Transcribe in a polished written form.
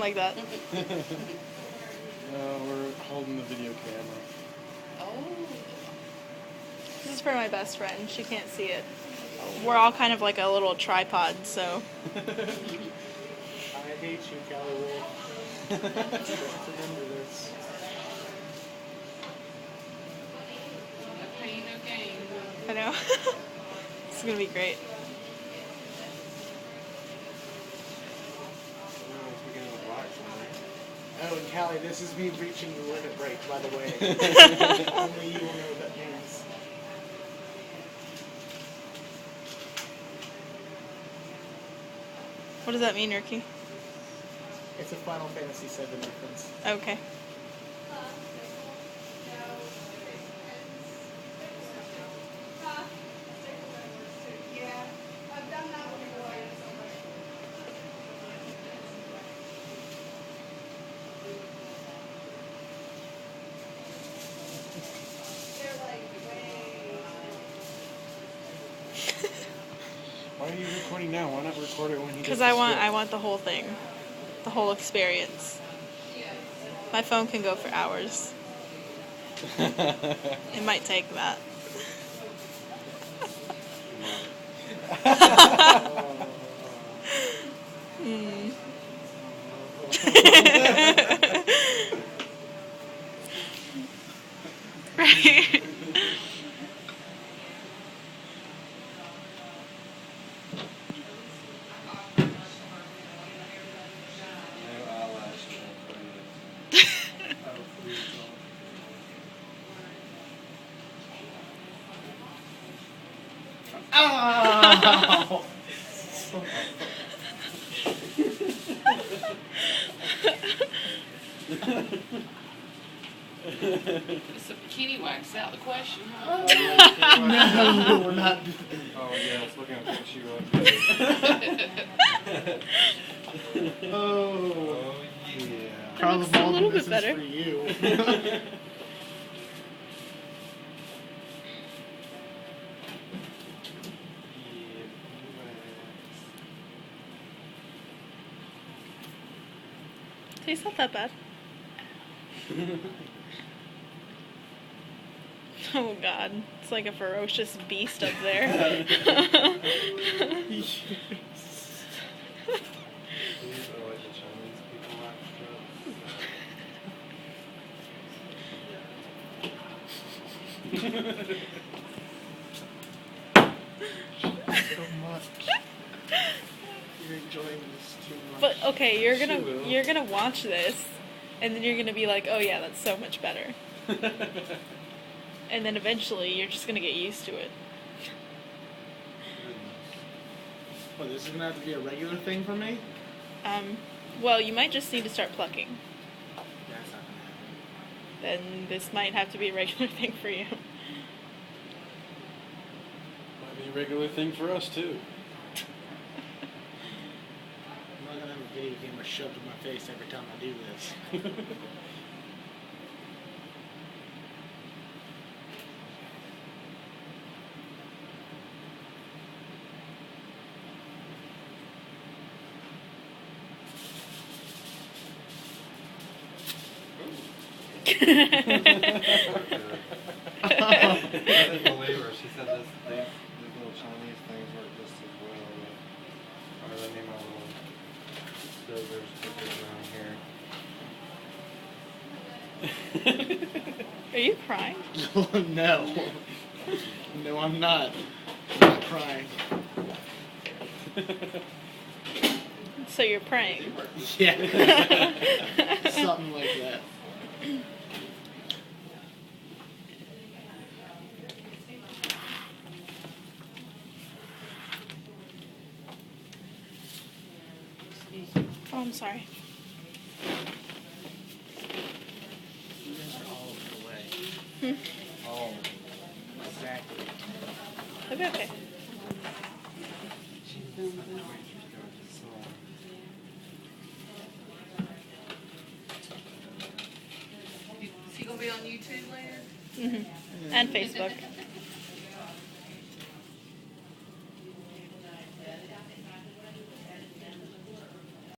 like that. We're holding the video camera. Oh. This is for my best friend. She can't see it. We're all kind of like a little tripod, so. I hate you, Callie Wolf. Remember this. No pain, no gain. I know. This is gonna be great. Oh, and Callie, this is me reaching the limit break, by the way. Only you will know what that means. What does that mean, Ricky? It's a Final Fantasy VII reference. Okay. Why are you recording now? Why not record it when he does Because the I script? want the whole thing, the whole experience. My phone can go for hours. It might take that. Right. Oh! Is the bikini wax out the question, huh? No, we're not. Oh yeah, it's looking at what she wrote. Oh, yeah. Carla looks a little Malden, bit this better. is for you. Tastes not that bad. Oh God, it's like a ferocious beast up there. So much. You're enjoying this too much. But okay, She will. you're gonna watch this, and then you're gonna be like, oh yeah, that's so much better. And then eventually, you're just gonna get used to it. Well, this is gonna have to be a regular thing for me? Well, you might just need to start plucking. That's not gonna happen. Then this might have to be a regular thing for you. Might be a regular thing for us too. I'm not gonna have a video camera shoved in my face every time I do this. I didn't believe her. She said these little Chinese things work just as well. But, let me know little scissors stickers around here. Are you crying? No. No, I'm not. I'm not crying. So you're praying. Yeah. Something like that. Oh, I'm sorry. You guys are all over the way. Oh, Exactly. It'll be okay. Is he gonna be on YouTube later? And Facebook.